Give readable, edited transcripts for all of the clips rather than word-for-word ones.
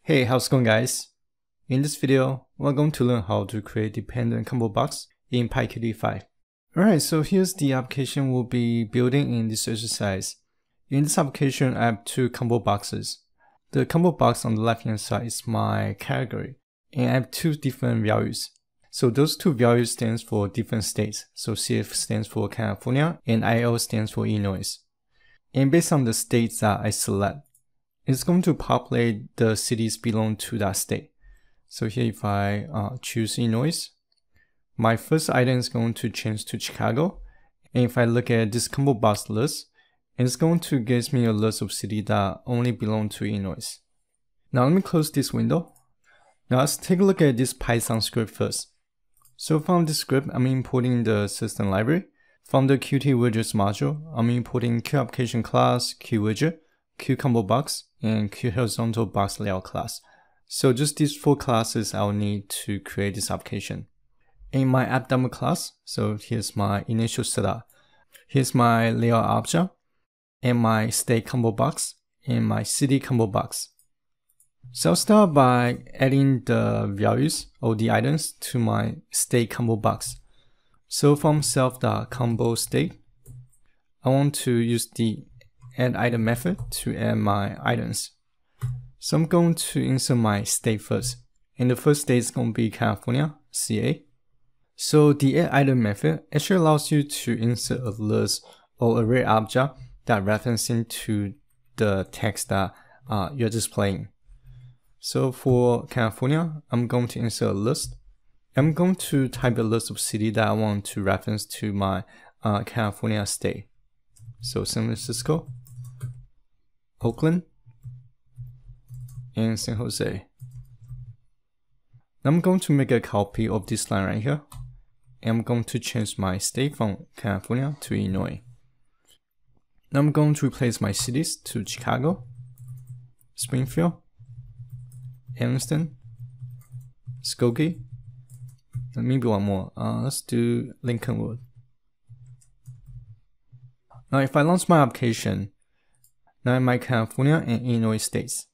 Hey, how's it going, guys? In this video, we're going to learn how to create dependent combo box in PyQt5. Alright, so here's the application we'll be building in this exercise. In this application, I have two combo boxes. The combo box on the left-hand side is my category, and I have two different values. So those two values stands for different states. So CF stands for California, and IL stands for Illinois. And based on the states that I select, it's going to populate the cities belong to that state. So here if I choose Illinois, my first item is going to change to Chicago. And if I look at this combo box list, it's going to give me a list of cities that only belong to Illinois. Now let me close this window. Now let's take a look at this Python script first. So from this script, I'm importing the system library. From the Qt widgets module, I'm importing QApplication class, QWidget, QComboBox, and QHorizontalBox layout class. So just these four classes I'll need to create this application. In my app.demo class, so here's my initial setup. Here's my layout object, and my state combo box, and my city combo box. So I'll start by adding the values or the items to my state combo box. So from self.comboState, I want to use the addItem method to add my items. So I'm going to insert my state first, and the first state is going to be California, CA. So the addItem method actually allows you to insert a list or array object that referencing to the text that you're displaying. So for California, I'm going to insert a list. I'm going to type a list of cities that I want to reference to my California state. So San Francisco, Oakland, and San Jose. Now I'm going to make a copy of this line right here, and I'm going to change my state from California to Illinois. Now I'm going to replace my cities to Chicago, Springfield, Evanston, Skokie, and maybe one more. Let's do Lincolnwood. Now if I launch my application, now in my California and Illinois states.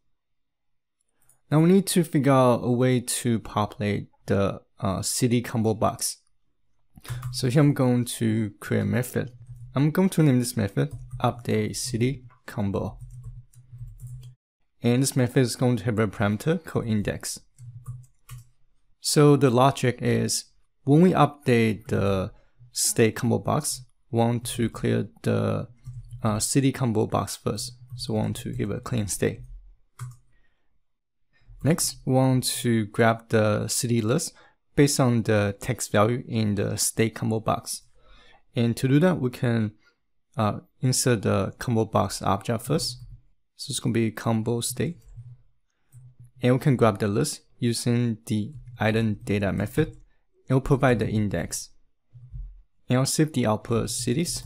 Now we need to figure out a way to populate the city combo box. So here I'm going to create a method. I'm going to name this method update city combo. And this method is going to have a parameter called index. So the logic is when we update the state combo box, we want to clear the city combo box first. So we want to give a clean state. Next, we want to grab the city list based on the text value in the state combo box. And to do that, we can insert the combo box object first. So it's going to be combo state. And we can grab the list using the itemData method. And we'll provide the index. And I'll save the output as cities.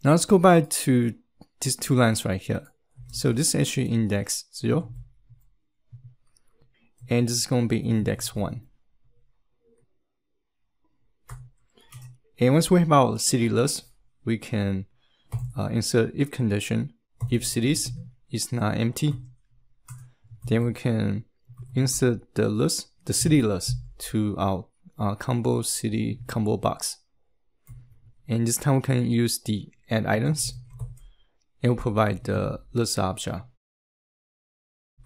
Now let's go back to these two lines right here. So this is actually index 0. And this is going to be index 1. And once we have our city list, we can insert if condition. If cities is not empty, then we can insert the list, the city list, to our combo city combo box. And this time we can use the add items, and we'll provide the list object.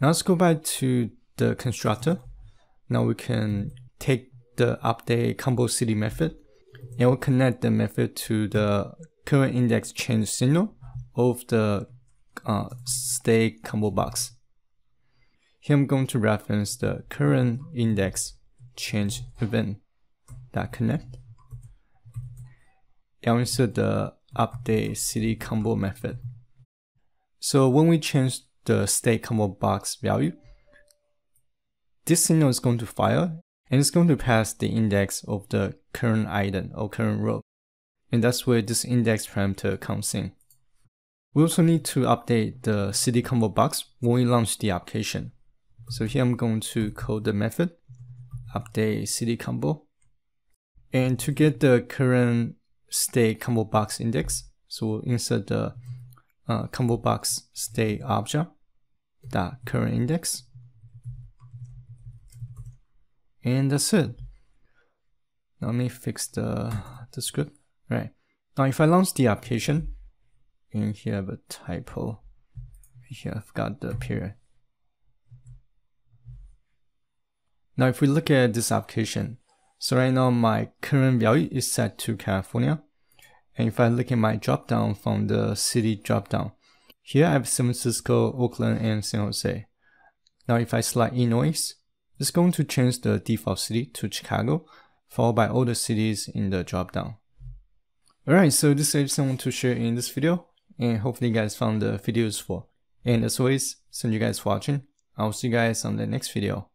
Now let's go back to the constructor. Now we can take the update combo city method, and we'll connect the method to the current index change signal of the state combo box. Here I'm going to reference the current index change event that connect. I'll insert the update city combo method. So when we change the state combo box value, this signal is going to fire, and it's going to pass the index of the current item or current row. And that's where this index parameter comes in. We also need to update the city combo box when we launch the application. So here I'm going to code the method update city combo. And to get the current state combo box index, so we'll insert the combo box state object. dot current index, and that's it. Now let me fix the script. Right. Now if I launch the application, and here I have a typo. Here I forgot the period. Now if we look at this application, so right now my current value is set to California. And if I look at my dropdown from the city dropdown, here I have San Francisco, Oakland, and San Jose. Now if I select Illinois, it's going to change the default city to Chicago, followed by all the cities in the dropdown. Alright, so this is everything I want to share in this video, and hopefully you guys found the video useful. And as always, thank you guys for watching. I'll see you guys on the next video.